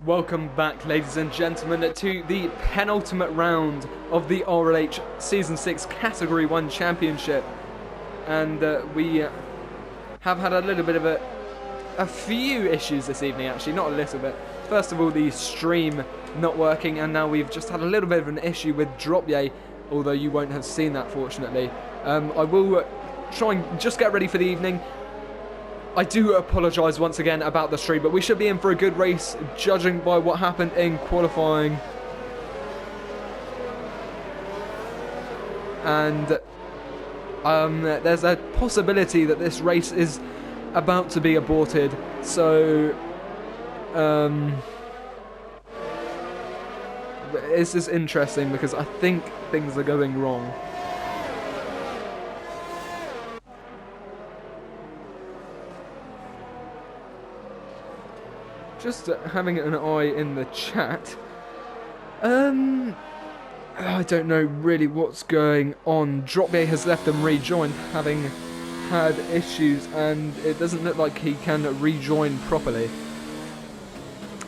Welcome back, ladies and gentlemen, to the penultimate round of the RLH Season 6 Category 1 Championship. And we have had a little bit of a few issues this evening, actually, not a little bit. First of all, the stream not working, and now we've just had a little bit of an issue with Dropye, although you won't have seen that, fortunately. I will try and just get ready for the evening. I do apologise once again about the stream, but we should be in for a good race, judging by what happened in qualifying. And there's a possibility that this race is about to be aborted. So, this is interesting because I think things are going wrong. Just having an eye in the chat. I don't know really what's going on. Dropye has left and rejoined, having had issues, and it doesn't look like he can rejoin properly.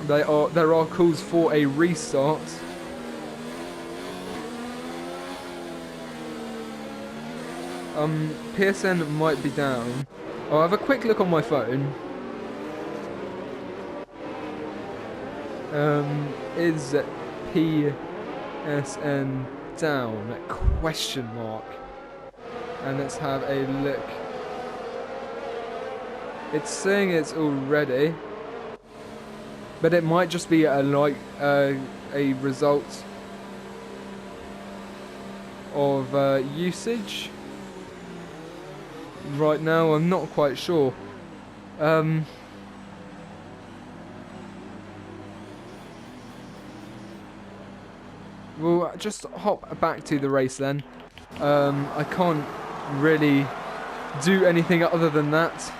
There are calls for a restart. PSN might be down. I'll have a quick look on my phone. Is PSN down? Question mark. And let's have a look. It's saying it's already, but it might just be a result of usage. Right now, I'm not quite sure. We'll just hop back to the race then. I can't really do anything other than that.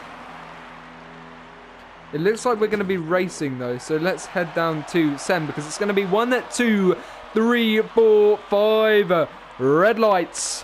It looks like we're going to be racing though, so let's head down to Sem because it's going to be 1, 2, 3, 4, 5 red lights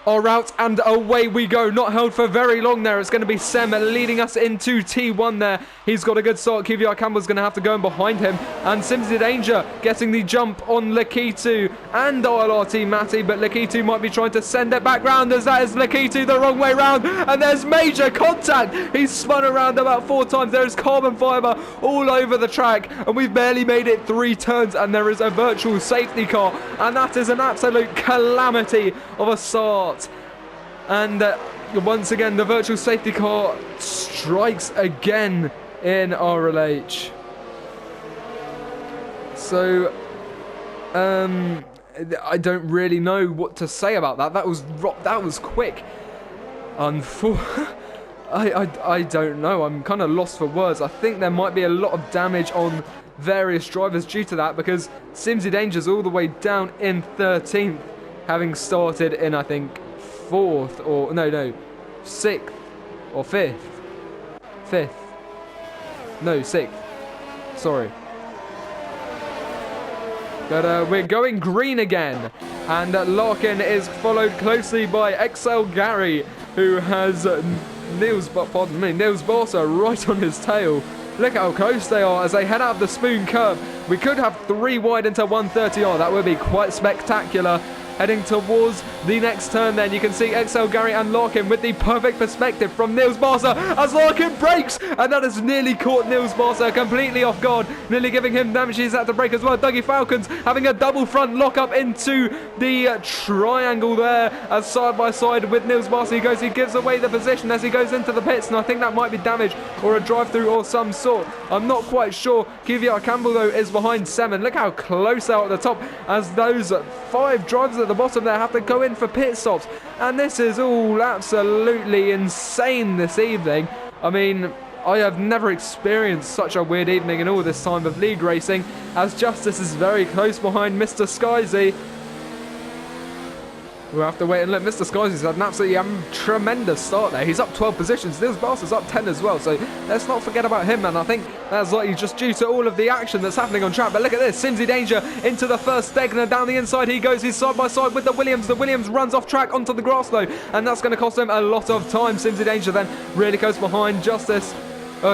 are out and away we go. Not held for very long there. It's going to be Sem leading us into T1 there. He's got a good start. QVR Campbell's going to have to go in behind him. And Simsy Danger getting the jump on Lakitu and RLRT Matty. But Lakitu might be trying to send it back round as that is Lakitu the wrong way round. And there's major contact. He's spun around about 4 times. There is carbon fibre all over the track. And we've barely made it 3 turns. And there is a virtual safety car. And that is an absolute calamity of a start. And once again, the virtual safety car strikes again in RLH. So, I don't really know what to say about that. That was quick. I don't know. I'm kind of lost for words. I think there might be a lot of damage on various drivers due to that because Simsy Danger's all the way down in 13th, having started in, I think, 4th or no 6th or 5th. No, 6th. Sorry. But we're going green again, and Larkin is followed closely by XL Gary, who has Niels Barsa right on his tail. Look how close they are as they head out of the spoon curve. We could have 3 wide into 130R. That would be quite spectacular. Heading towards the next turn then, you can see XL Gary and Larkin with the perfect perspective from Niels Barsa as Larkin brakes, and that has nearly caught Niels Barsa completely off guard, nearly giving him damage. He's had to brake as well. Dougie Falcons having a double front lock up into the triangle there as side by side with Niels Barsa he gives away the position as he goes into the pits, and I think that might be damage or a drive through or some sort. I'm not quite sure. QVR Campbell though is behind Seven. Look how close they are at the top as those 5 drivers at the bottom there have to go in for pit stops, and this is all absolutely insane this evening. I mean, I have never experienced such a weird evening in all this time of league racing, as Justice is very close behind Mr. Skyzy. We'll have to wait and look. Mr. Skyzy's had an absolutely tremendous start there. He's up 12 positions. Niels Barsa's up 10 as well. So let's not forget about him, and I think that's likely just due to all of the action that's happening on track. But look at this. Simsy Danger into the first Stegner. Down the inside he goes. He's side by side with the Williams. The Williams runs off track onto the grass though, and that's going to cost him a lot of time. Simsy Danger then really goes behind Justice.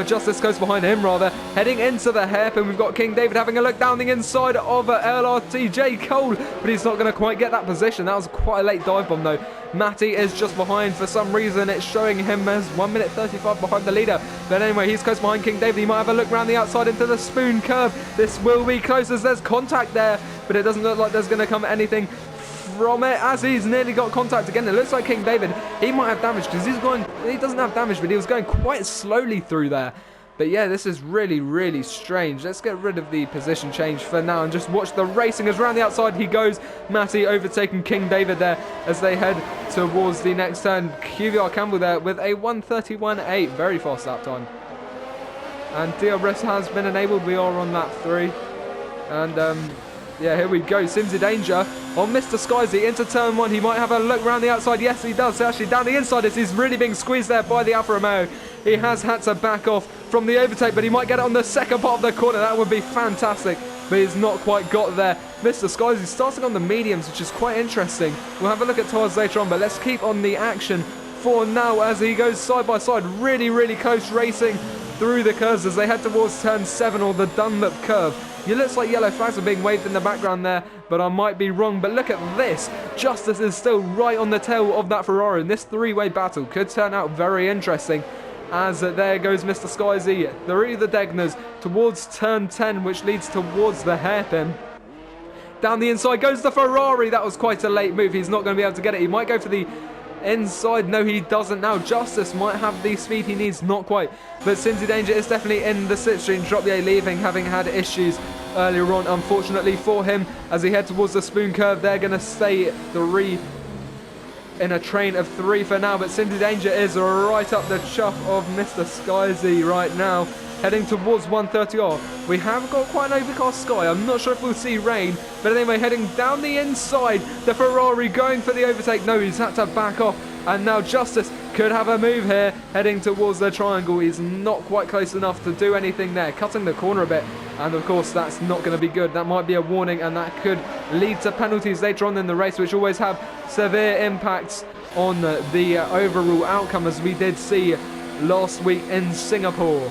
Justice goes behind him, rather. Heading into the hairpin, we've got King David having a look down the inside of LRT. J. Cole, but he's not going to quite get that position. That was quite a late dive bomb, though. Matty is just behind. For some reason, it's showing him as 1 minute 35 behind the leader. But anyway, he's close behind King David. He might have a look around the outside into the spoon curve. This will be close as there's contact there, but it doesn't look like there's going to come anything from it, as he's nearly got contact again. It looks like King David, he might have damage, because he doesn't have damage, but he was going quite slowly through there. But yeah, this is really, really strange. Let's get rid of the position change for now and just watch the racing as around the outside he goes. Matty overtaking King David there as they head towards the next turn. QVR Campbell there with a 1:31.8, very fast lap time. And DRS has been enabled. We are on lap 3. And yeah, here we go. Simsy Danger on Mr. Skyzy into turn 1. He might have a look around the outside. Yes, he does. Actually, down the inside, as he's really being squeezed there by the Alfa Romeo. He has had to back off from the overtake, but he might get it on the second part of the corner. That would be fantastic, but he's not quite got there. Mr. Skyzy starting on the mediums, which is quite interesting. We'll have a look at tyres later on, but let's keep on the action for now as he goes side by side. Really, really close racing through the curves as they head towards turn 7, or the Dunlop curve. It looks like yellow flags are being waved in the background there, but I might be wrong. But look at this. Justice is still right on the tail of that Ferrari, and this three-way battle could turn out very interesting. As there goes Mr. Skyzy through the Degners towards turn 10, which leads towards the hairpin. Down the inside goes the Ferrari. That was quite a late move. He's not going to be able to get it. He might go for the inside. No, he doesn't now. Justice might have the speed he needs. Not quite. But Simsy Danger is definitely in the slipstream. Dropier leaving, having had issues earlier on, unfortunately for him. As he head towards the spoon curve, they're going to stay in a train of 3 for now, but Simsy Danger is right up the chuff of Mr. Skyzy right now, heading towards 130 off. We have got quite an overcast sky. I'm not sure if we'll see rain, but anyway, heading down the inside, the Ferrari going for the overtake. No, he's had to back off, and now Justice could have a move here, heading towards the triangle. He's not quite close enough to do anything there, cutting the corner a bit, and of course that's not going to be good. That might be a warning, and that could lead to penalties later on in the race, which always have severe impacts on the overall outcome, as we did see last week in Singapore.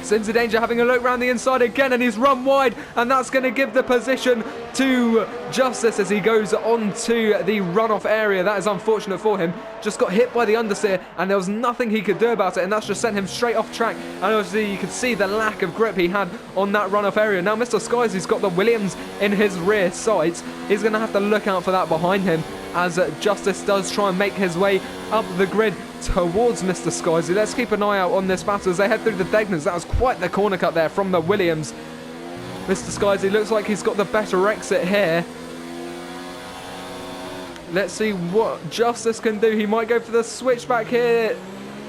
Simsy Danger having a look around the inside again, and he's run wide, and that's going to give the position to Justice as he goes on to the runoff area. That is unfortunate for him. Just got hit by the understeer, and there was nothing he could do about it, and that's just sent him straight off track. And obviously you could see the lack of grip he had on that runoff area. Now Mr. Skyzy's got the Williams in his rear sights. He's going to have to look out for that behind him as Justice does try and make his way up the grid towards Mr. Skyzy. Let's keep an eye out on this battle as they head through the Degners. That was quite the corner cut there from the Williams. Mr. Skyzy looks like he's got the better exit here. Let's see what Justice can do. He might go for the switchback here.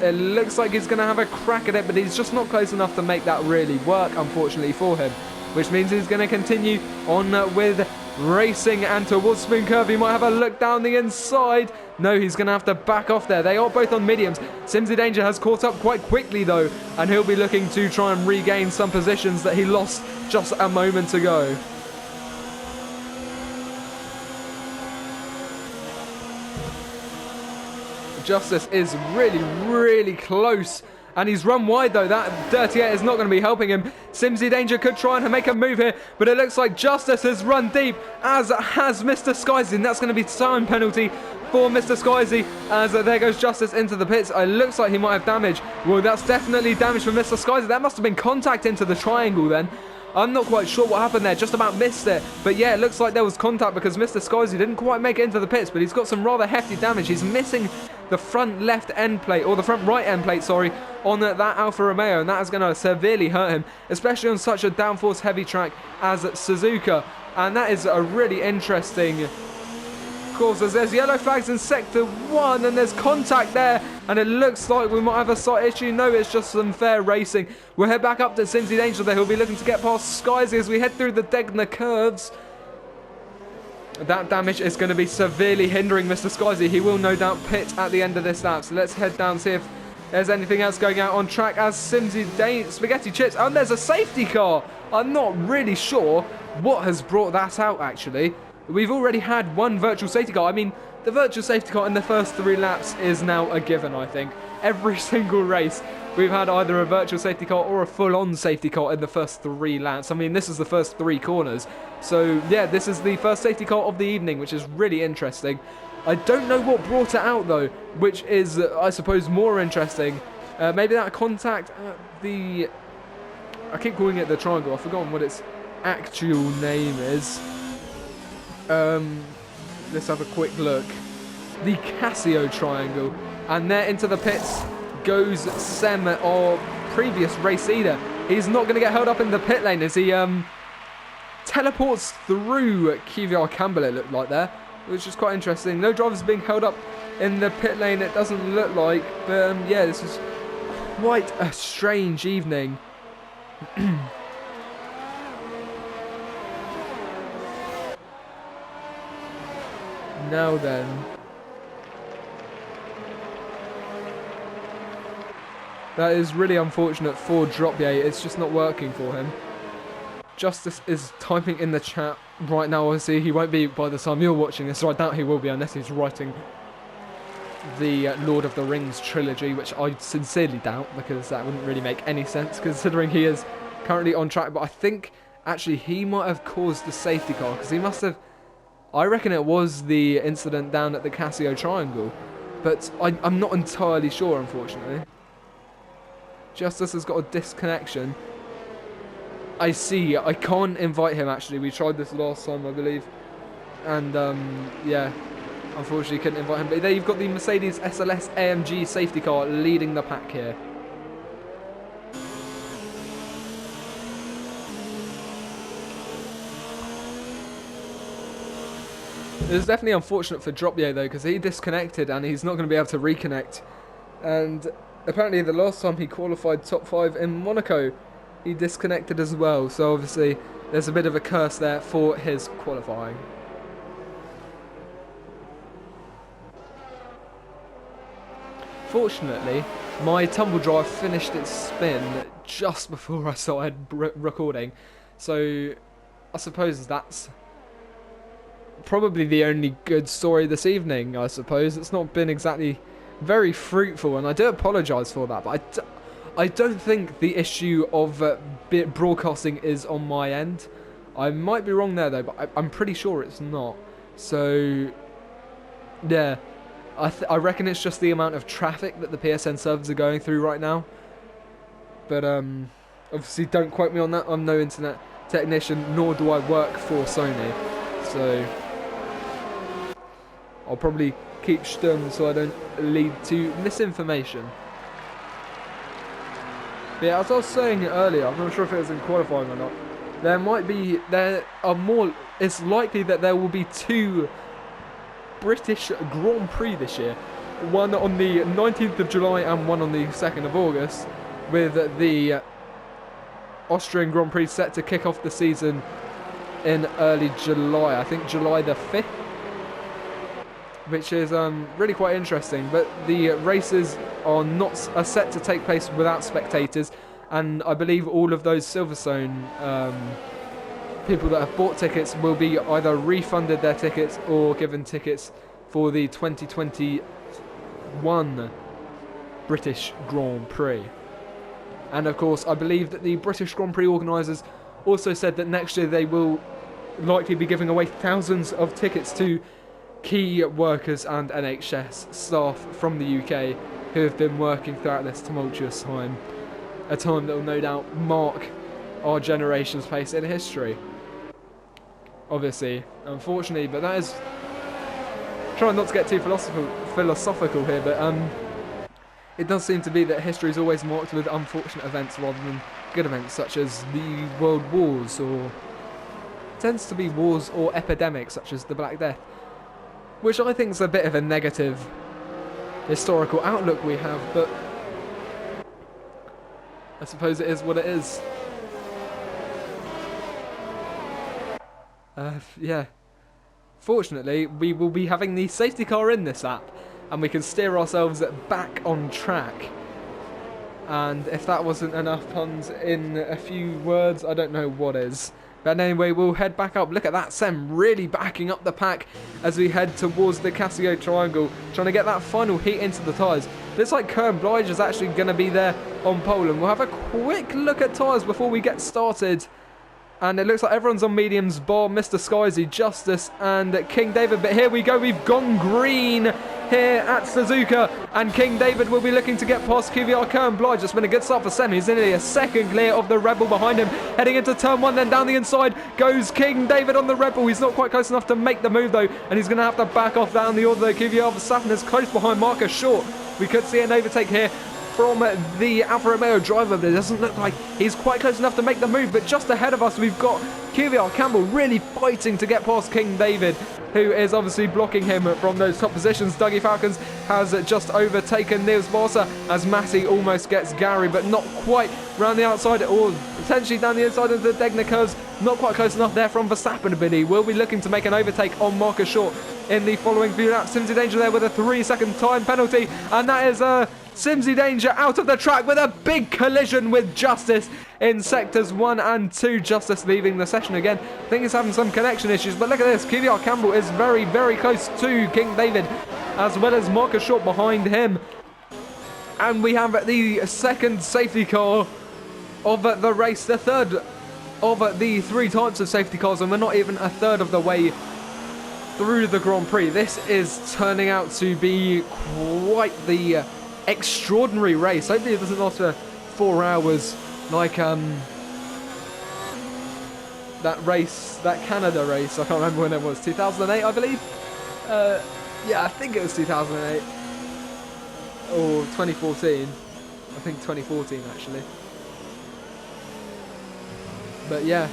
It looks like he's going to have a crack at it, but he's just not close enough to make that really work, unfortunately for him. Which means he's going to continue on with racing, and towards spoon curve. He might have a look down the inside. No, he's going to have to back off there. They are both on mediums. Simsy Danger has caught up quite quickly though, and he'll be looking to try and regain some positions that he lost just a moment ago. Justice is really, really close. And he's run wide though. That dirty air is not going to be helping him. Simsy Danger could try and make a move here, but it looks like Justice has run deep, as has Mr. Skyzy. And that's going to be time penalty for Mr. Skyzy, as there goes Justice into the pits. It looks like he might have damage. Well, that's definitely damage for Mr. Skyzy. That must have been contact into the triangle then. I'm not quite sure what happened there, just about missed it. But yeah, it looks like there was contact because Mr. Skyzy didn't quite make it into the pits, but he's got some rather hefty damage. He's missing the front left end plate, or the front right end plate, sorry, on that Alfa Romeo, and that is going to severely hurt him, especially on such a downforce heavy track as Suzuka. And that is a really interesting course, as there's yellow flags in sector 1, and there's contact there, and it looks like we might have a slight issue. No, it's just some fair racing. We'll head back up to Simsy Danger there. He'll be looking to get past Skyzy as we head through the Degner curves. That damage is going to be severely hindering Mr. Skyzy. He will no doubt pit at the end of this lap. So let's head down, see if there's anything else going out on track as Spaghetti Chips. And there's a safety car. I'm not really sure what has brought that out, actually. We've already had one virtual safety car. I mean, the virtual safety car in the first 3 laps is now a given, I think. Every single race we've had either a virtual safety car or a full-on safety car in the first 3 laps. I mean, this is the first 3 corners. So, yeah, this is the first safety car of the evening, which is really interesting. I don't know what brought it out, though, which is, I suppose, more interesting. Maybe that contact at the... I keep calling it the triangle. I've forgotten what its actual name is. Let's have a quick look. The Casio triangle. And there into the pits goes Sem, our previous race leader. He's not going to get held up in the pit lane as he teleports through Kvyat Campbell, it looked like there, which is quite interesting. No drivers being held up in the pit lane, it doesn't look like. But yeah, this is quite a strange evening. Now then. That is really unfortunate for Dropier. It's just not working for him. Justice is typing in the chat right now. Obviously, he won't be by the time you're watching this, so I doubt he will be unless he's writing the Lord of the Rings trilogy, which I sincerely doubt, because that wouldn't really make any sense considering he is currently on track. But I think actually he might have caused the safety car, because he must have... I reckon it was the incident down at the Casio Triangle, but I'm not entirely sure, unfortunately. Justice has got a disconnection. I see. I can't invite him, actually. We tried this last time, I believe. And, yeah, unfortunately couldn't invite him. But there you've got the Mercedes SLS AMG safety car leading the pack here. It's definitely unfortunate for Dropier, though, because he disconnected and he's not going to be able to reconnect. And apparently the last time he qualified top 5 in Monaco, he disconnected as well. So obviously there's a bit of a curse there for his qualifying. Fortunately, my tumble drive finished its spin just before I started recording. So I suppose that's probably the only good story this evening, I suppose. It's not been exactly very fruitful, and I do apologise for that, but I don't think the issue of broadcasting is on my end. I might be wrong there, though, but I'm pretty sure it's not. So, yeah, I reckon it's just the amount of traffic that the PSN servers are going through right now. But, obviously, don't quote me on that. I'm no internet technician, nor do I work for Sony. So I'll probably keep stum so I don't lead to misinformation. But yeah, as I was saying earlier, I'm not sure if it was in qualifying or not, it's likely that there will be 2 British Grand Prix this year. One on the 19th of July and one on the 2nd of August, with the Austrian Grand Prix set to kick off the season in early July. I think July the 5th. Which is really quite interesting, but the races are set to take place without spectators, and I believe all of those Silverstone people that have bought tickets will be either refunded their tickets or given tickets for the 2021 British Grand Prix. And of course, I believe that the British Grand Prix organisers also said that next year they will likely be giving away thousands of tickets to key workers and NHS staff from the UK who have been working throughout this tumultuous time. A time that will no doubt mark our generation's place in history. Obviously, unfortunately, but that is... Trying not to get too philosophical here, but it does seem to be that history is always marked with unfortunate events rather than good events, such as the world wars, or... It tends to be wars or epidemics, such as the Black Death. Which I think is a bit of a negative historical outlook we have, but I suppose it is what it is. Yeah. Fortunately, we will be having the safety car in this app, and we can steer ourselves back on track. And if that wasn't enough puns in a few words, I don't know what is. But anyway, we'll head back up. Look at that, Sem really backing up the pack as we head towards the Casio Triangle, trying to get that final heat into the tyres. Looks like Kern Blige is actually going to be there on pole. And we'll have a quick look at tyres before we get started. And it looks like everyone's on mediums, bar Mr. Skyzy, Justice, and King David. But here we go, we've gone green here at Suzuka. And King David will be looking to get past QVR Kern Blige. It's been a good start for Semi. He's nearly a second clear of the Rebel behind him. Heading into turn 1, then down the inside goes King David on the Rebel. He's not quite close enough to make the move, though. And he's going to have to back off down the order. QVR Verstappen is close behind Marcus Short. We could see an overtake here from the Alfa Romeo driver, but it doesn't look like he's quite close enough to make the move. But just ahead of us, we've got QVR Campbell really fighting to get past King David, who is obviously blocking him from those top positions. Dougie Falcons has just overtaken Niels Bossa as Matty almost gets Gary, but not quite round the outside, or potentially down the inside of the Degner curves. Not quite close enough there from Verstappen, but he will be looking to make an overtake on Marcus Short in the following few laps. Simsy Danger there with a 3-second time penalty, and that is Simsy Danger out of the track with a big collision with Justice in sectors 1 and 2. Justice leaving the session again. I think he's having some connection issues, but look at this. QVR Campbell is very, very close to King David, as well as Marcus Short behind him. And we have the second safety car of the race, the third of the 3 types of safety cars, and we're not even a third of the way through the Grand Prix. This is turning out to be quite the extraordinary race. Hopefully it doesn't last for 4 hours like that race, that Canada race. I can't remember when it was. 2008, I believe. Yeah, I think it was 2008 or 2014. I think 2014 actually. But yeah,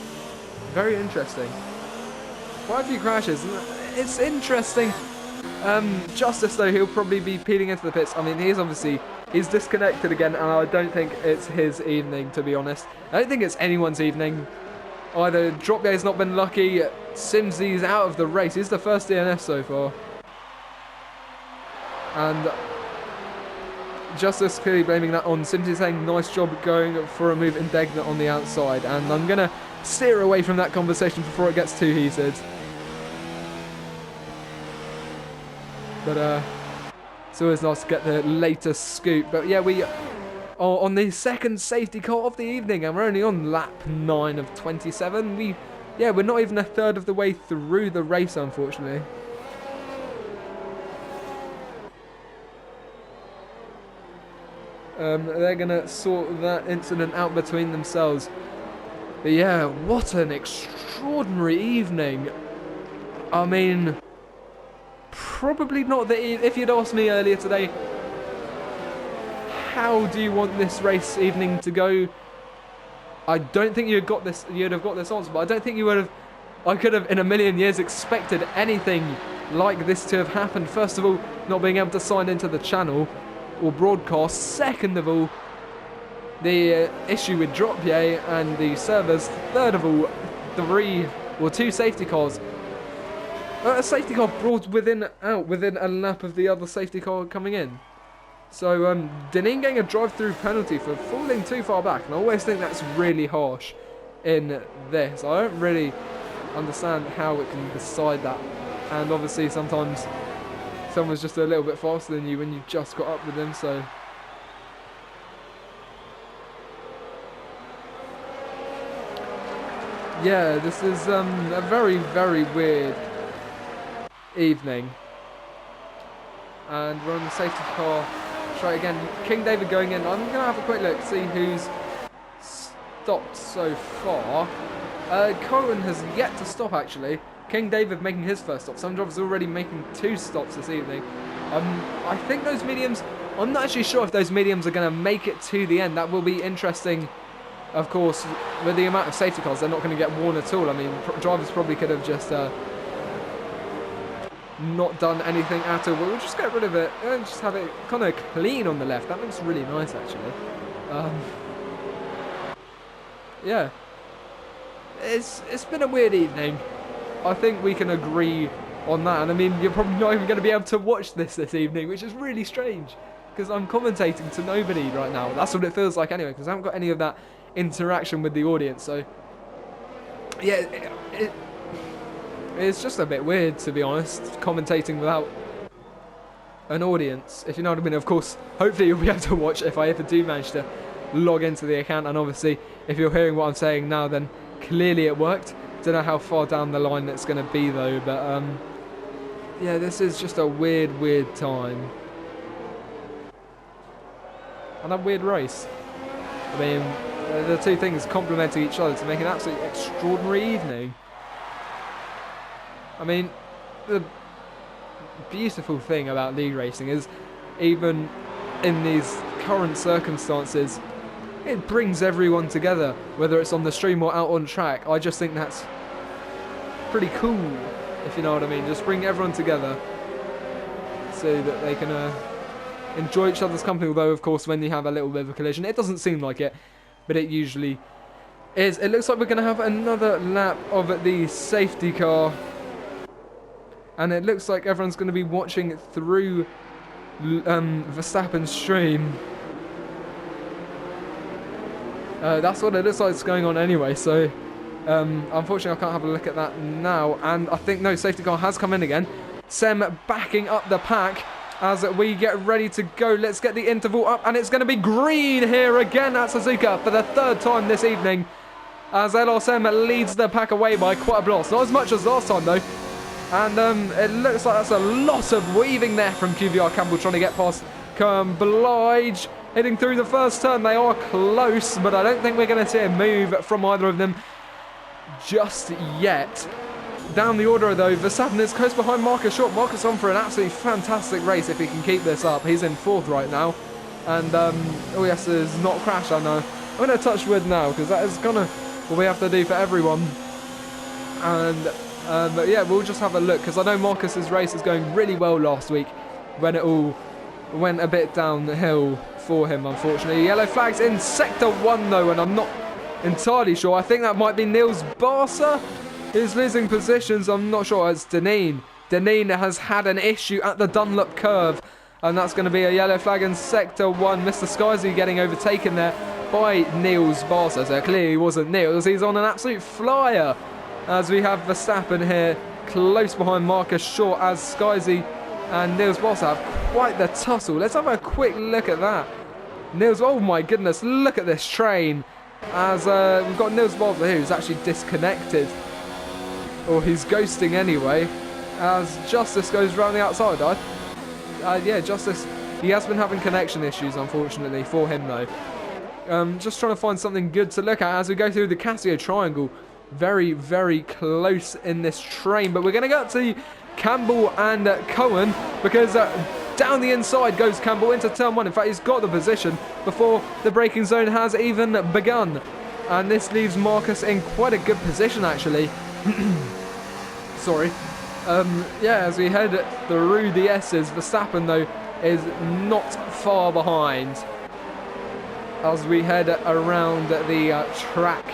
very interesting. Quite a few crashes. It's interesting. Justice, though, he'll probably be peeling into the pits. I mean, he's disconnected again, and I don't think it's his evening, to be honest. I don't think it's anyone's evening. Either Dropyer's not been lucky, Simsy's out of the race. He's the first DNF so far. And Justice clearly blaming that on Simsy, saying nice job going for a move in Degner on the outside. And I'm going to steer away from that conversation before it gets too heated. But it's always nice to get the latest scoop. But yeah, we are on the second safety car of the evening, and we're only on lap 9 of 27. We're not even a third of the way through the race, unfortunately. They're gonna sort that incident out between themselves. But yeah, what an extraordinary evening. I mean, probably not if you'd asked me earlier today, how do you want this race evening to go? I don't think you'd have got this answer, but I don't think I could have in a million years expected anything like this to have happened. First of all, not being able to sign into the channel or broadcast. Second of all, the issue with Dropyer and the servers. Third of all, 2 safety cars. A safety car brought within a lap of the other safety car coming in. So Deneen getting a drive-through penalty for falling too far back, and I always think that's really harsh in this. I don't really understand how it can decide that, and obviously sometimes someone's just a little bit faster than you when you just got up with them, so yeah, this is a very, very weird evening. And we're on the safety car. Try again. King David going in. I'm going to have a quick look, see who's stopped so far. Cohen has yet to stop, actually. King David making his first stop. Some drivers already making 2 stops this evening. I think those mediums, I'm not actually sure if those mediums are going to make it to the end. That will be interesting. Of course, with the amount of safety cars, they're not going to get worn at all. I mean, drivers probably could have just not done anything at all. But we'll just get rid of it and just have it kind of clean on the left. That looks really nice, actually. Yeah. It's been a weird evening. I think we can agree on that. And I mean, you're probably not even going to be able to watch this evening, which is really strange, because I'm commentating to nobody right now. That's what it feels like anyway, because I haven't got any of that interaction with the audience. So yeah, it's just a bit weird, to be honest, commentating without an audience, if you know what I mean. Of course, hopefully you'll be able to watch if I ever do manage to log into the account, and obviously if you're hearing what I'm saying now, then clearly it worked. Don't know how far down the line it's going to be though, but yeah, this is just a weird time and a weird race. I mean, the two things complementing each other to make an absolutely extraordinary evening. I mean, the beautiful thing about league racing is, even in these current circumstances, it brings everyone together, whether it's on the stream or out on track. I just think that's pretty cool, if you know what I mean. Just bring everyone together so that they can enjoy each other's company, although of course when you have a little bit of a collision, it doesn't seem like it, but it usually is. It looks like we're going to have another lap of the safety car, and it looks like everyone's going to be watching through Verstappen's stream. That's what it looks like it's going on anyway, so unfortunately I can't have a look at that now. And I think, no, safety car has come in again. Sem backing up the pack as we get ready to go. Let's get the interval up, and it's going to be green here again at Suzuka for the third time this evening, as LRSM leads the pack away by quite a lot. Not as much as last time though. And it looks like that's a lot of weaving there from QVR Campbell trying to get past Blige. Heading through the first turn, they are close, but I don't think we're going to see a move from either of them just yet. Down the order though, Verstappen is close behind Marcus Short. Marcus on for an absolutely fantastic race if he can keep this up. He's in fourth right now. And oh yes, there's not crash, I know. I'm going to touch wood now, because that is kind of what we have to do for everyone. And but yeah, we'll just have a look, because I know Marcus's race is going really well last week when it all went a bit downhill for him, unfortunately. Yellow flags in sector 1 though, and I'm not entirely sure. I think that might be Niels Barca who's losing positions. I'm not sure. It's Deneen. Deneen has had an issue at the Dunlop curve, and that's going to be a yellow flag in sector 1. Mr. Skyzy getting overtaken there by Niels Barca. So clearly wasn't Niels. He's on an absolute flyer, as we have Verstappen here close behind Marcus Short, as Skyzy and Niels Barca have quite the tussle. Let's have a quick look at that. Niels, oh my goodness, look at this train. As we've got Niels Barca who's actually disconnected, or he's ghosting anyway, as Justice goes round the outside. Yeah, Justice, he has been having connection issues, unfortunately, for him though. Just trying to find something good to look at as we go through the Casio Triangle. Very close in this train, but we're going to go up to Campbell and Cohen, because down the inside goes Campbell into turn 1. In fact, he's got the position before the braking zone has even begun, and this leaves Marcus in quite a good position actually. Sorry. Yeah, as we head through the S's, Verstappen though is not far behind as we head around the track.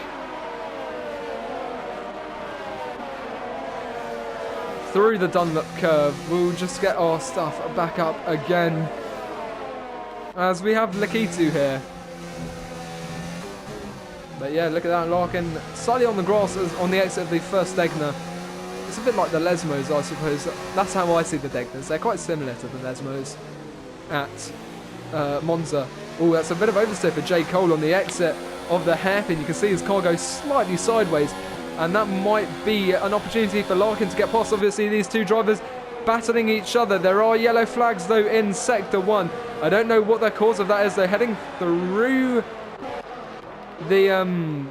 Through the Dunlop curve, we'll just get our stuff back up again, as we have Lakitu here. But yeah, look at that, Larkin slightly on the grass on the exit of the first Degner. It's a bit like the Lesmos, I suppose. That's how I see the Degners. They're quite similar to the Lesmos at Monza. Oh, that's a bit of oversteer for J. Cole on the exit of the hairpin. You can see his car go slightly sideways, and that might be an opportunity for Larkin to get past. Obviously, these two drivers battling each other. There are yellow flags, though, in Sector 1. I don't know what the cause of that is. They're heading through the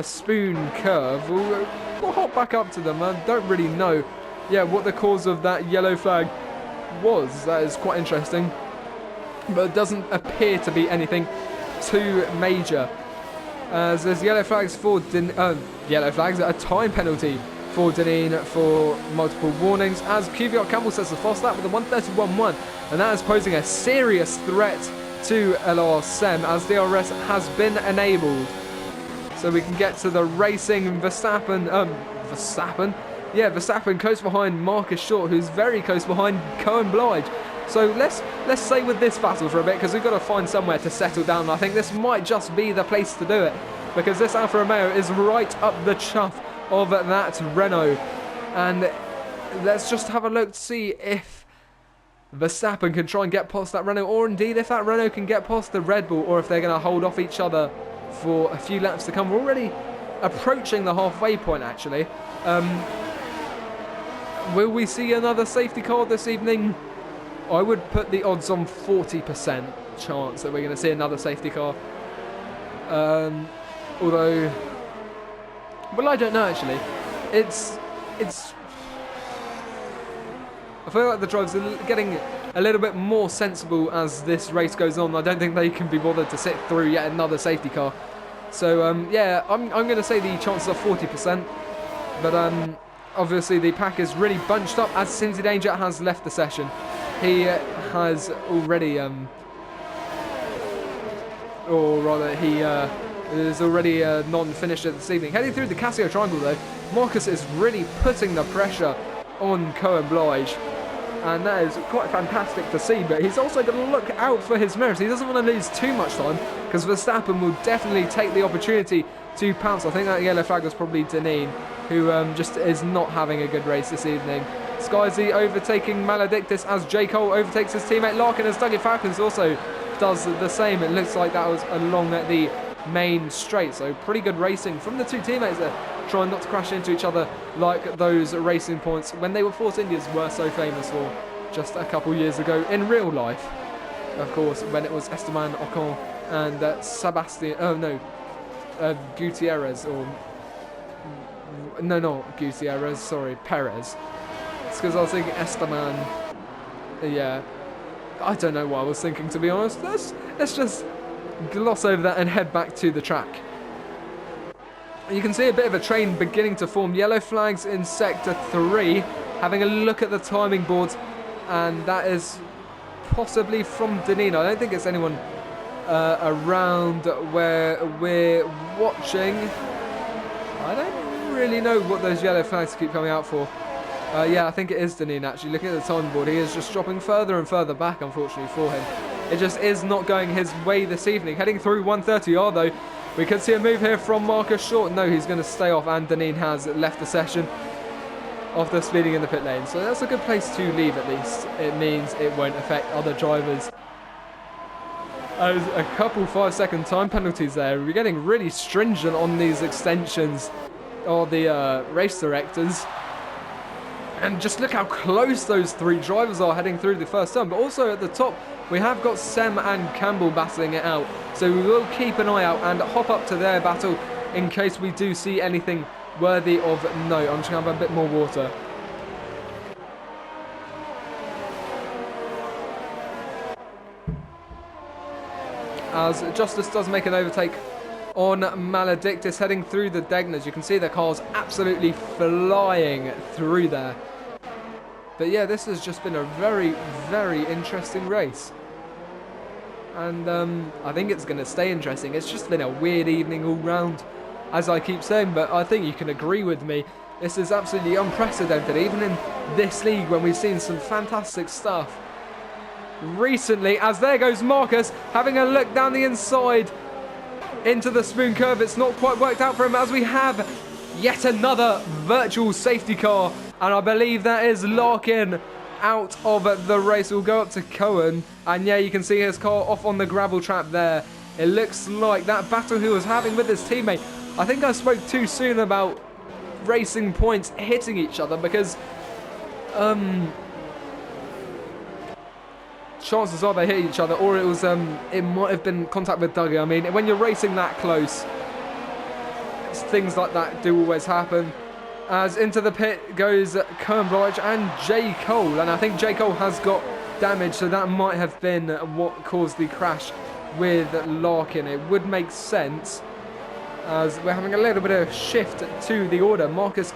spoon curve. We'll hop back up to them. I don't really know, yeah, what the cause of that yellow flag was. That is quite interesting. But it doesn't appear to be anything too major. As there's yellow flags for a time penalty for Deneen for multiple warnings, as QVR Campbell sets the fast lap with a 1:31.1, and that is posing a serious threat to LRSM as DRS has been enabled. So we can get to the racing. Verstappen close behind Marcus Short, who's very close behind Cohen Blige. So let's stay with this battle for a bit, because we've got to find somewhere to settle down. I think this might just be the place to do it, because this Alfa Romeo is right up the chuff of that Renault. And let's just have a look to see if Verstappen can try and get past that Renault, or indeed if that Renault can get past the Red Bull, or if they're going to hold off each other for a few laps to come. We're already approaching the halfway point, actually. Will we see another safety car this evening? I would put the odds on 40% chance that we're going to see another safety car. Although, well, I don't know, actually. It's I feel like the drivers are getting a little bit more sensible as this race goes on. I don't think they can be bothered to sit through yet another safety car. So, yeah, I'm going to say the chances are 40%. But obviously the pack is really bunched up as Cincy Danger has left the session. He has already, or rather, he is already non-finished this evening. Heading through the Casio Triangle, though, Marcus is really putting the pressure on Cohen Blige. And that is quite fantastic to see, but he's also going to look out for his merits. He doesn't want to lose too much time, because Verstappen will definitely take the opportunity to pounce. I think that yellow flag was probably Deneen, who just is not having a good race this evening. Skyzy overtaking Maledictus as J. Cole overtakes his teammate Larkin, as Dougie Falcons also does the same. It looks like that was along the main straight, so pretty good racing from the two teammates there, trying not to crash into each other like those racing points when they were Force Indias were so famous for just a couple years ago in real life. Of course, when it was Esteban Ocon and Sebastian, Gutierrez, or no, not Gutierrez, sorry, Perez. It's because I was thinking Esteban. Yeah, I don't know what I was thinking, to be honest. Let's just gloss over that and head back to the track. You can see a bit of a train beginning to form. Yellow flags in Sector 3. Having a look at the timing boards, and that is possibly from Deneen. I don't think it's anyone around where we're watching. I don't really know what those yellow flags keep coming out for. Yeah, I think it is Deneen, actually. Looking at the timing board, he is just dropping further and further back, unfortunately, for him. It just is not going his way this evening. Heading through 130R, though. We could see a move here from Marcus Short. No, he's going to stay off, and Deneen has left the session after speeding in the pit lane. So that's a good place to leave, at least. It means it won't affect other drivers. As a couple 5-second time penalties there. We're getting really stringent on these extensions of the race directors. And just look how close those three drivers are heading through the first turn. But also at the top, we have got Sem and Campbell battling it out. So we will keep an eye out and hop up to their battle in case we do see anything worthy of note. I'm just going to have a bit more water. As Justice does make an overtake on Maledictus heading through the Degners. You can see the cars absolutely flying through there. But yeah, this has just been a very, very interesting race. And I think it's going to stay interesting. It's just been a weird evening all round, as I keep saying, but I think you can agree with me. This is absolutely unprecedented, even in this league when we've seen some fantastic stuff recently. As there goes Marcus, having a look down the inside into the spoon curve. It's not quite worked out for him, as we have yet another virtual safety car, and I believe that is Larkin out of the race. We'll go up to Cohen, and yeah, you can see his car off on the gravel trap there. It looks like that battle he was having with his teammate. I think I spoke too soon about racing points hitting each other, because chances are they hit each other, or it was it might have been contact with Dougie. I mean, when you're racing that close, things like that do always happen. As into the pit goes Cohen Blige and J. Cole, and I think J. Cole has got damage, so that might have been what caused the crash with Larkin. It would make sense, as we're having a little bit of shift to the order. Marcus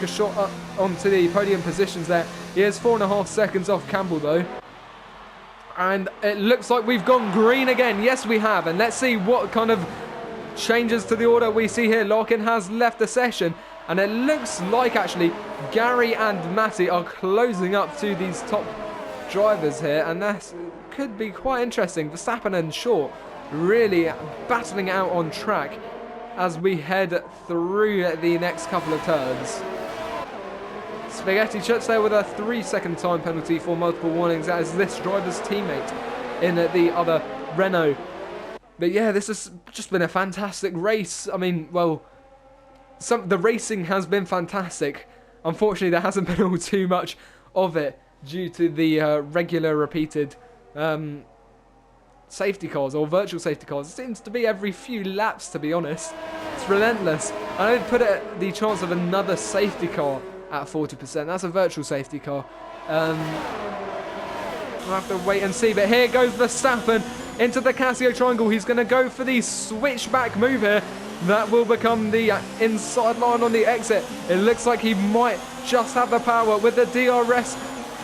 shot up onto the podium positions there. He is 4.5 seconds off Campbell, though. And it looks like we've gone green again. Yes, we have. And let's see what kind of changes to the order we see here. Larkin has left the session. And it looks like, actually, Gary and Matty are closing up to these top drivers here. And that could be quite interesting. Verstappen and Short really battling out on track as we head through the next couple of turns. Spaghetti Chips there with a 3-second time penalty for multiple warnings as this driver's teammate in the other Renault. But yeah, this has just been a fantastic race. I mean, well, the racing has been fantastic. Unfortunately, there hasn't been all too much of it due to the regular repeated safety cars or virtual safety cars. It seems to be every few laps, to be honest. It's relentless. I would put the chance of another safety car at 40%. That's a virtual safety car. We'll have to wait and see. But here goes Verstappen into the Casio triangle. He's going to go for the switchback move here. That will become the inside line on the exit. It looks like he might just have the power with the DRS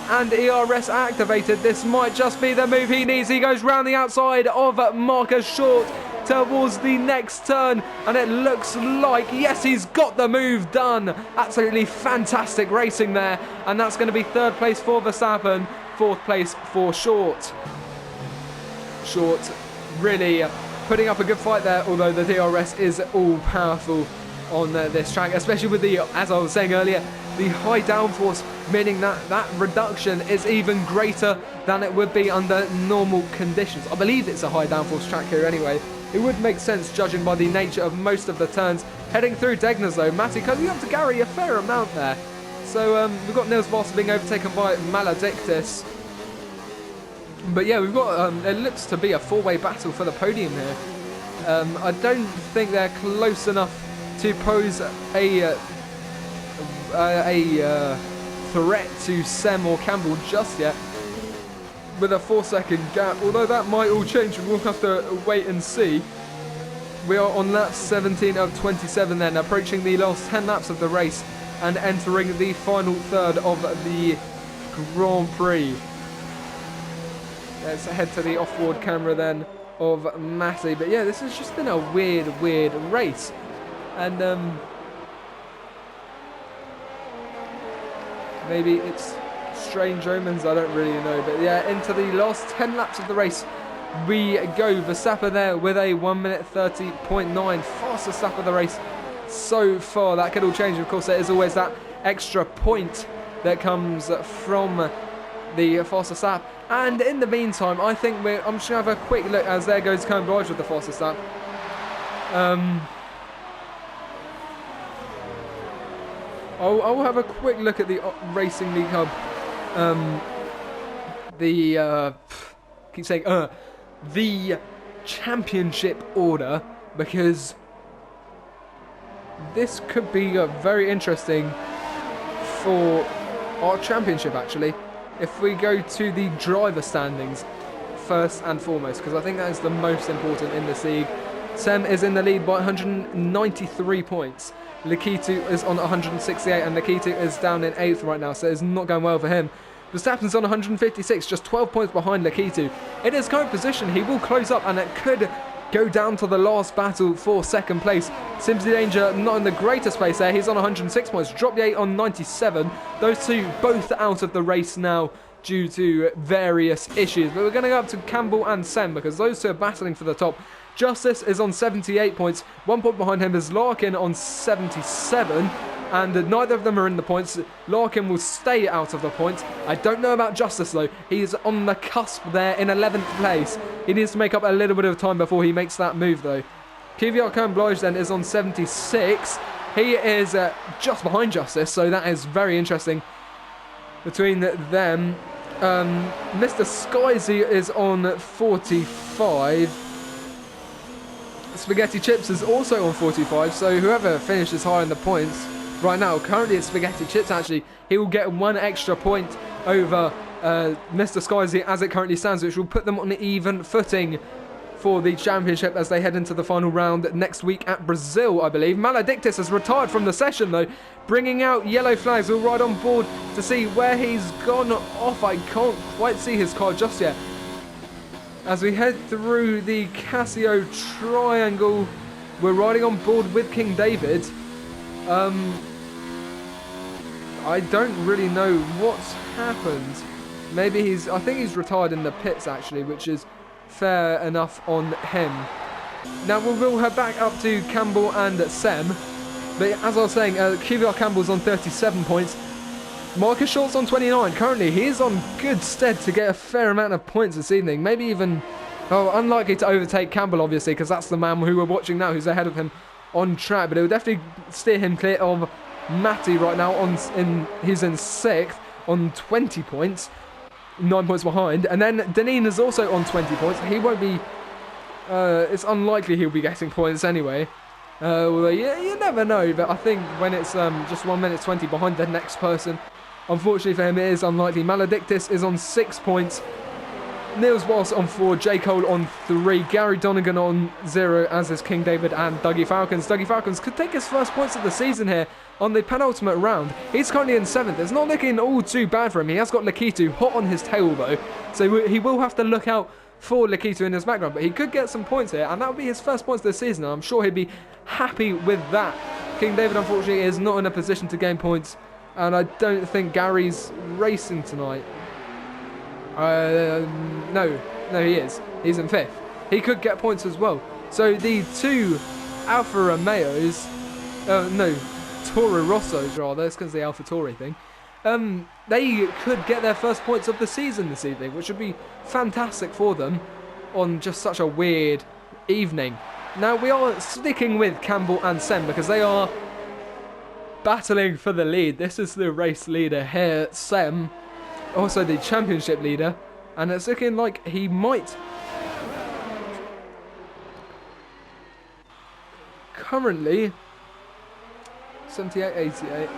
and ERS activated. This might just be the move he needs. He goes round the outside of Marcus Short towards the next turn, and it looks like, yes, he's got the move done. Absolutely fantastic racing there, and that's going to be 3rd place for Verstappen, 4th place for Short. Short really putting up a good fight there, although the DRS is all powerful on this track, especially with the, as I was saying earlier, the high downforce, meaning that that reduction is even greater than it would be under normal conditions. I believe it's a high downforce track here anyway. It would make sense judging by the nature of most of the turns. Heading through Degners though, Matty cutting up to Gary a fair amount there. So we've got Nils Voss being overtaken by Maledictus. But yeah, we've got, it looks to be a 4-way battle for the podium here. I don't think they're close enough to pose a threat to Sem or Campbell just yet, with a 4-second gap, although that might all change. We'll have to wait and see. We are on lap 17 of 27 then, approaching the last 10 laps of the race and entering the final third of the Grand Prix. Let's head to the off-board camera then of Matty. But yeah, this has just been a weird race. And maybe it's strange omens, I don't really know. But yeah, into the last 10 laps of the race we go. Verstappen there with a 1 minute 30.9, fastest lap of the race so far. That could all change, of course. There is always that extra point that comes from the fastest lap. And in the meantime, I think I'm just going to have a quick look as there goes Kern Blige with the fastest lap. I'll have a quick look at the Racing League Hub. The championship order, because this could be very interesting for our championship actually. If we go to the driver standings first and foremost, because I think that is the most important in this league. Sem is in the lead by 193 points. Lakitu is on 168 and Lakitu is down in 8th right now, so it's not going well for him. Verstappen's on 156, just 12 points behind Lakitu. In his current position, he will close up and it could go down to the last battle for 2nd place. Simply Danger not in the greatest place there. He's on 106 points, dropped the 8 on 97. Those two both out of the race now due to various issues. But we're going to go up to Campbell and Sem because those two are battling for the top. Justice is on 78 points. 1 point behind him is Larkin on 77. And neither of them are in the points. Larkin will stay out of the points. I don't know about Justice though. He's on the cusp there in 11th place. He needs to make up a little bit of time before he makes that move though. Kvyat Kern Blige then is on 76. He is just behind Justice, so that is very interesting between them. Mr. Skyzy is on 45. Spaghetti Chips is also on 45, so whoever finishes higher in the points right now, currently it's Spaghetti Chips actually, he will get 1 extra point over Mr. Skyzy as it currently stands, which will put them on an even footing for the championship as they head into the final round next week at Brazil, I believe. Maledictus has retired from the session though, bringing out yellow flags. We'll ride on board to see where he's gone off. I can't quite see his car just yet. As we head through the Casio Triangle, we're riding on board with King David. I don't really know what's happened. Maybe I think he's retired in the pits actually, which is fair enough on him. Now we will head back up to Campbell and Sem. But as I was saying, Kvyat Campbell's on 37 points. Marcus Short's on 29. Currently, he is on good stead to get a fair amount of points this evening. Maybe even, oh, unlikely to overtake Campbell, obviously, because that's the man who we're watching now who's ahead of him on track. But it will definitely steer him clear of Matty right now. He's in 6th on 20 points. 9 points behind. And then Deneen is also on 20 points. He won't be... it's unlikely he'll be getting points anyway. Well, you never know. But I think when it's just 1 minute 20 behind the next person, unfortunately for him, it is unlikely. Maledictus is on 6 points. Niels Boss on 4. J. Cole on 3. Gary Donegan on 0, as is King David and Dougie Falcons. Dougie Falcons could take his first points of the season here on the penultimate round. He's currently in 7th. It's not looking all too bad for him. He has got Lakitu hot on his tail, though. So he will have to look out for Lakitu in his background. But he could get some points here, and that would be his first points of the season. And I'm sure he'd be happy with that. King David, unfortunately, is not in a position to gain points. And I don't think Gary's racing tonight. No, he is. He's in 5th. He could get points as well. So the two Alfa Romeos, Toro Rossos rather, it's because the Alfa Tauri thing, they could get their first points of the season this evening, which would be fantastic for them on just such a weird evening. Now we are sticking with Campbell and Sem because they are battling for the lead. This is the race leader here, Sem, also the championship leader, and it's looking like he might currently 78-88.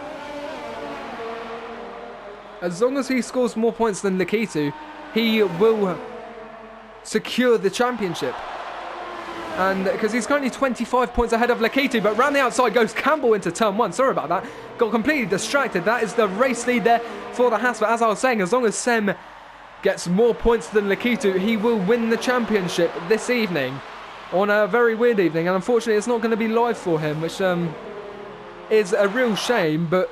As long as he scores more points than Lakitu, he will secure the championship. And because he's currently 25 points ahead of Lakitu, but round the outside goes Campbell into turn 1. Sorry about that. Got completely distracted. That is the race lead there for the Haas. But as I was saying, as long as Sem gets more points than Lakitu, he will win the championship this evening on a very weird evening. And unfortunately, it's not going to be live for him, which is a real shame. But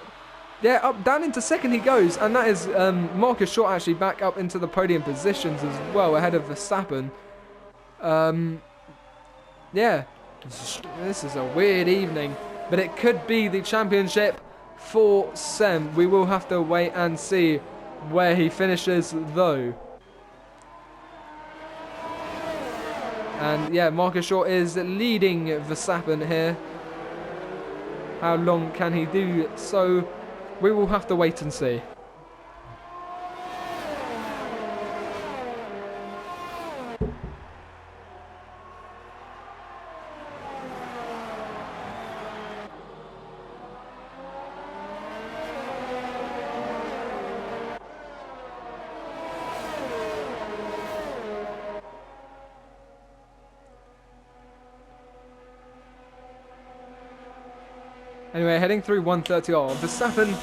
yeah, up down into 2nd he goes. And that is Marcus Short actually back up into the podium positions as well, ahead of Verstappen. Yeah, this is a weird evening, but it could be the championship for Sem. We will have to wait and see where he finishes, though. And yeah, Marcus Short is leading Verstappen here. How long can he do so? We will have to wait and see. Anyway, heading through 130R, Verstappen,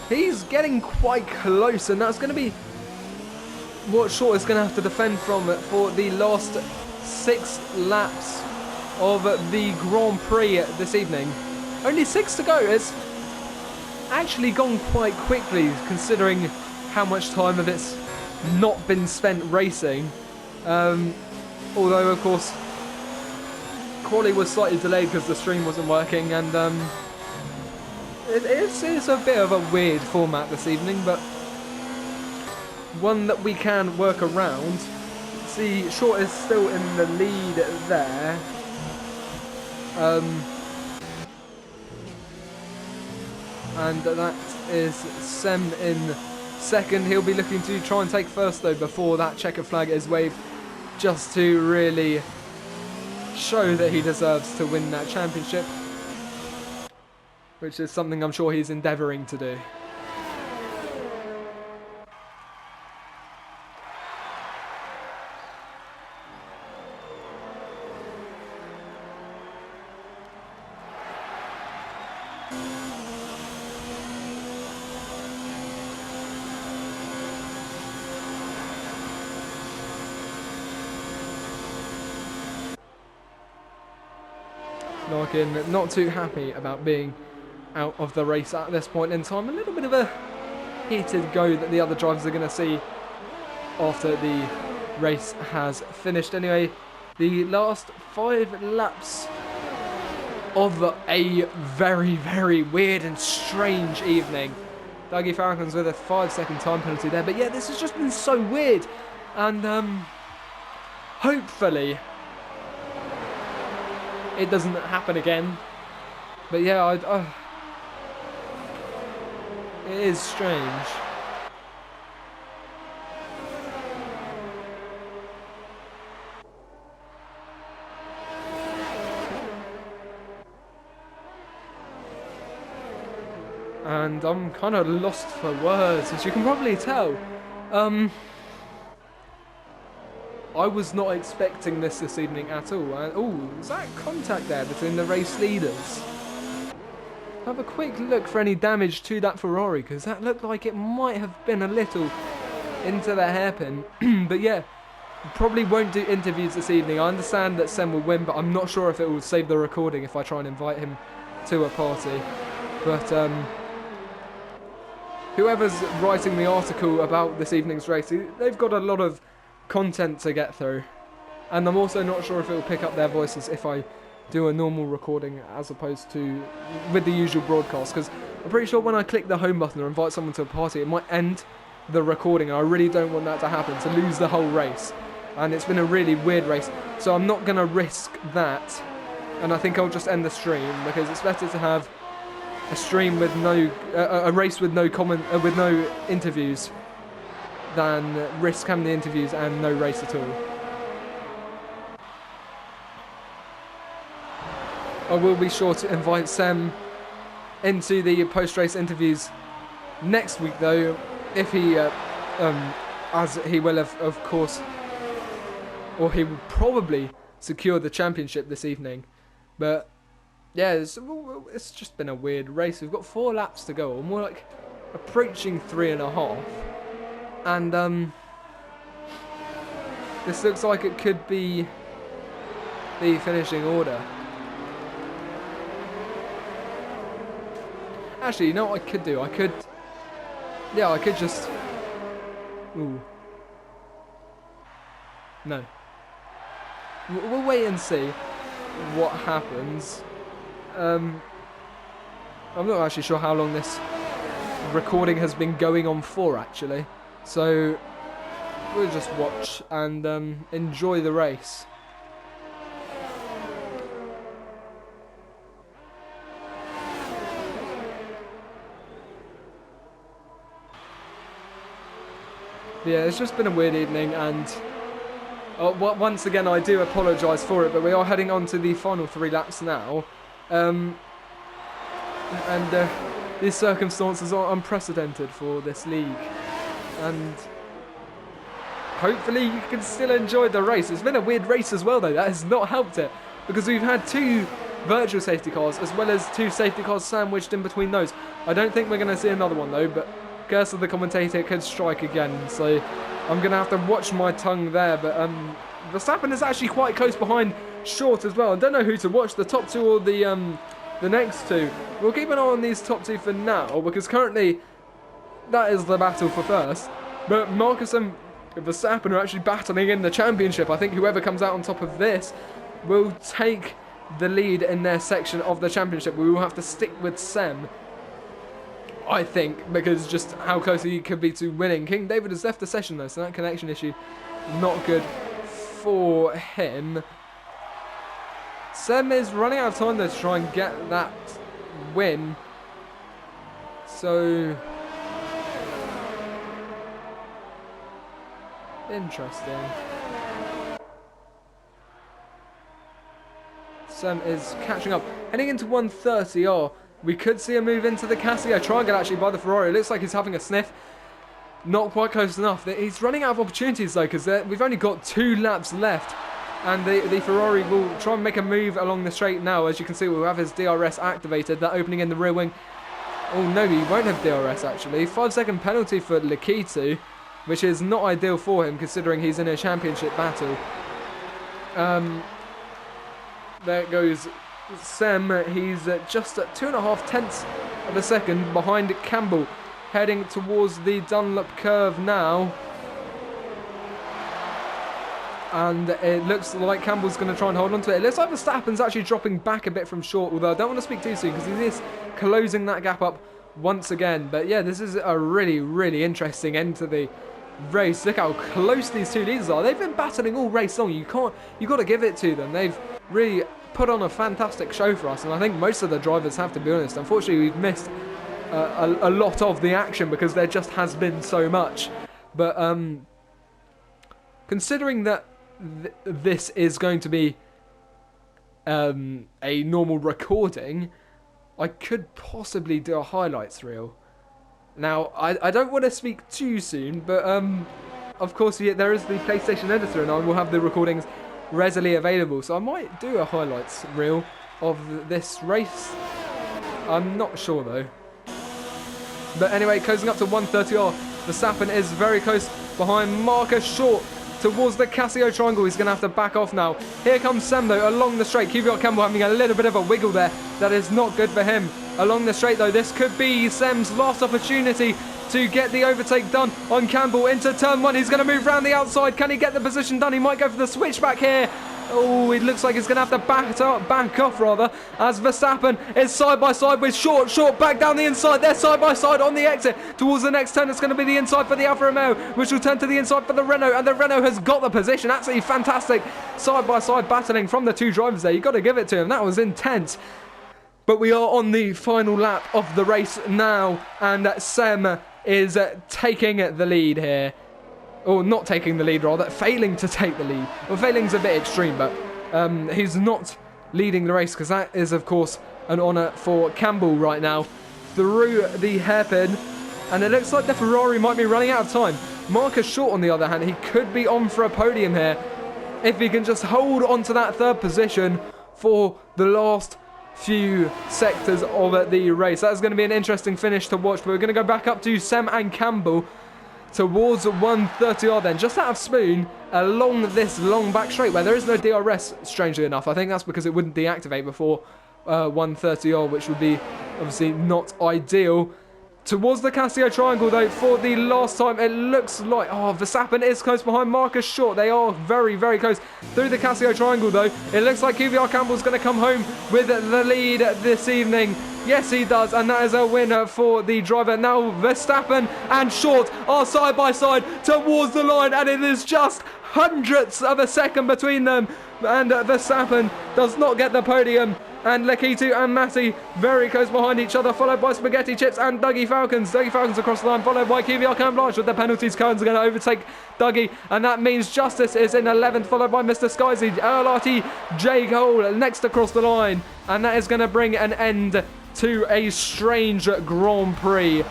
he's getting quite close, and that's going to be what Short is going to have to defend from for the last 6 laps of the Grand Prix this evening. Only 6 to go. It's actually gone quite quickly, considering how much time of it's not been spent racing. Although, of course, quali was slightly delayed because the stream wasn't working, and it's a bit of a weird format this evening, but one that we can work around. See, Short is still in the lead there. And that is Sem in 2nd. He'll be looking to try and take 1st, though, before that checker flag is waved, just to really show that he deserves to win that championship, which is something I'm sure he's endeavouring to do. Larkin not too happy about being out of the race at this point in time. A little bit of a heated go that the other drivers are going to see after the race has finished. Anyway, the last 5 laps of a very, very weird and strange evening Dougie Falcons with a 5-second time penalty there. But yeah, this has just been so weird. And hopefully it doesn't happen again. But yeah, it is strange. And I'm kind of lost for words, as you can probably tell. I was not expecting this evening at all. Oh, is that contact there between the race leaders? Have a quick look for any damage to that Ferrari, because that looked like it might have been a little into the hairpin. But yeah, probably won't do interviews this evening. I understand that Sen will win, but I'm not sure if it will save the recording if I try and invite him to a party. But whoever's writing the article about this evening's race, they've got a lot of content to get through. And I'm also not sure if it will pick up their voices if I do a normal recording as opposed to with the usual broadcast, because I'm pretty sure when I click the home button or invite someone to a party, it might end the recording, and I really don't want that to happen, to lose the whole race. And it's been a really weird race, so I'm not going to risk that, and I think I'll just end the stream, because it's better to have a stream with no a race with no with no interviews than risk having the interviews and no race at all. I will be sure to invite Sam into the post-race interviews next week, though, if he, as he will have, of course, or he will probably secure the championship this evening. But yeah, it's just been a weird race. We've got 4 laps to go, or more like approaching 3.5, and this looks like it could be the finishing order. Actually, you know what I could do? I could just... Ooh. No. We'll wait and see what happens. I'm not actually sure how long this recording has been going on for, actually. So, we'll just watch and enjoy the race. Yeah, it's just been a weird evening, and once again I do apologise for it, but we are heading on to the final 3 laps now, and these circumstances are unprecedented for this league, and hopefully you can still enjoy the race. It's been a weird race as well, though. That has not helped it, because we've had 2 virtual safety cars as well as 2 safety cars sandwiched in between those. I don't think we're going to see another one, though, but curse of the commentator could strike again, so I'm going to have to watch my tongue there. But Verstappen is actually quite close behind Short as well. I don't know who to watch, the top 2 or the next 2. We'll keep an eye on these top 2 for now, because currently that is the battle for first. But Marcus and Verstappen are actually battling in the championship. I think whoever comes out on top of this will take the lead in their section of the championship. We will have to stick with Sem, I think, because just how close he could be to winning. King David has left the session, though, so that connection issue not good for him. Sem is running out of time, though, to try and get that win. So interesting. Sem is catching up. Heading into 130, we could see a move into the Casio triangle, actually, by the Ferrari. It looks like he's having a sniff. Not quite close enough. He's running out of opportunities, though, because we've only got 2 laps left. And the Ferrari will try and make a move along the straight now. As you can see, we'll have his DRS activated. That opening in the rear wing. Oh, no, he won't have DRS, actually. 5-second penalty for Lakitu, which is not ideal for him, considering he's in a championship battle. There goes Sem. He's just at 2.5 tenths of a second behind Campbell, heading towards the Dunlop curve now. And it looks like Campbell's going to try and hold on to it. It looks like Verstappen's actually dropping back a bit from Short, although I don't want to speak too soon because he is closing that gap up once again. But yeah, this is a really, really interesting end to the race. Look how close these two leaders are. They've been battling all race long. You got to give it to them. They've really put on a fantastic show for us, and I think most of the drivers have, to be honest. Unfortunately, we've missed a lot of the action because there just has been so much. But considering that this is going to be a normal recording, I could possibly do a highlights reel. Now, I don't want to speak too soon, but of course, yeah, there is the PlayStation editor, and I will have the recordings readily available. So I might do a highlights reel of this race. I'm not sure, though. But anyway, closing up to 130R. Verstappen is very close behind Marcus Short towards the Casio triangle. He's going to have to back off now. Here comes Sem, though, along the straight. QVR Campbell having a little bit of a wiggle there. That is not good for him. Along the straight, though, this could be Sem's last opportunity to get the overtake done on Campbell into turn one. He's going to move around the outside. Can he get the position done? He might go for the switchback here. Oh, it looks like he's going to have to back off, as Verstappen is side by side with Short. Short back down the inside. They're side by side on the exit towards the next turn. It's going to be the inside for the Alfa Romeo, which will turn to the inside for the Renault, and the Renault has got the position. Absolutely fantastic side by side battling from the two drivers there. You've got to give it to him. That was intense. But we are on the final lap of the race now, and Sem is taking the lead here. Or not taking the lead, rather, failing to take the lead. Well, failing's a bit extreme, but he's not leading the race, because that is, of course, an honour for Campbell right now through the hairpin. And it looks like the Ferrari might be running out of time. Marcus Short, on the other hand, he could be on for a podium here if he can just hold on to that third position for the last few sectors of the race. That's going to be an interesting finish to watch, but we're going to go back up to Sem and Campbell towards 130R then, just out of Spoon, along this long back straight where there is no DRS, strangely enough. I think that's because it wouldn't deactivate before 130R, which would be obviously not ideal. Towards the Casio triangle, though, for the last time, it looks like... Oh, Verstappen is close behind Marcus Short. They are very, very close. Through the Casio triangle, though, it looks like QVR Campbell's going to come home with the lead this evening. Yes, he does, and that is a winner for the driver. Now, Verstappen and Short are side by side towards the line, and it is just hundredths of a second between them. And Verstappen does not get the podium. And Lekitu and Matty very close behind each other, followed by Spaghetti Chips and Dougie Falcons. Dougie Falcons across the line, followed by QVR Cam Blanche with the penalties. Cohen's are going to overtake Dougie, and that means Justice is in 11th, followed by Mr. Skyzy. LRT J. Cole next across the line, and that is going to bring an end to a strange Grand Prix.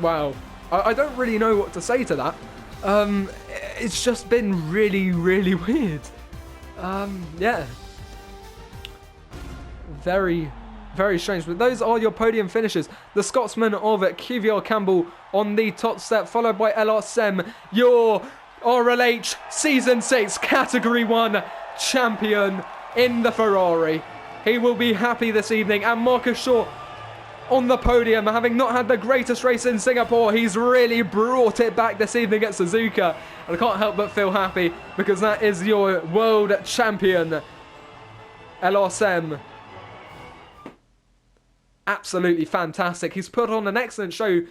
Wow. I don't really know what to say to that. It's just been really, really weird. Yeah. Very, very strange. But those are your podium finishes. The Scotsman of QVR Campbell on the top step, followed by LR Sem, your RLH Season 6 Category 1 champion in the Ferrari. He will be happy this evening. And Marcus Short on the podium, having not had the greatest race in Singapore. He's really brought it back this evening at Suzuka. And I can't help but feel happy, because that is your world champion, LR Sem. Absolutely fantastic. He's put on an excellent show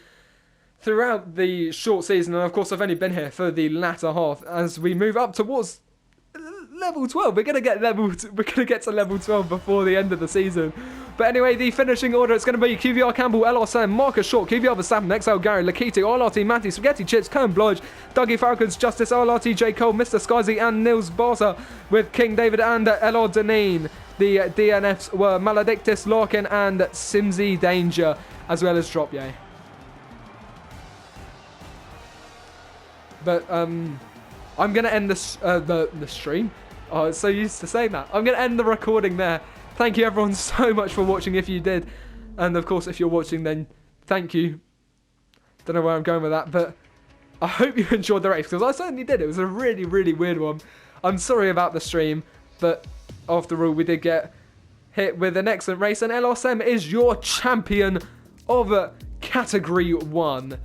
throughout the short season, and of course I've only been here for the latter half. As we move up towards level 12, we're gonna get to level 12 before the end of the season. But anyway, the finishing order, it's going to be QVR Campbell, LR Sam, Marcus Short, QVR Verstappen, XL Gary, Lakitu, RLT Matty, Spaghetti Chips, Cohen Blodge, Dougie Falcons, Justice, RLT J Cole, Mr. Skyzy, and Nils Barsa, with King David and LR Deneen. The DNFs were Maledictus, Larkin, and Simsy Danger, as well as Drop Yay. But I'm going to end this, the stream. Oh, it's so used to saying that. I'm going to end the recording there. Thank you everyone so much for watching if you did. And of course, if you're watching, then thank you. Don't know where I'm going with that, but I hope you enjoyed the race, because I certainly did. It was a really, really weird one. I'm sorry about the stream, but after all, we did get hit with an excellent race, and LRSM is your champion of Category 1.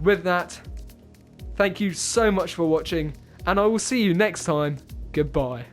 With that, thank you so much for watching, and I will see you next time. Goodbye.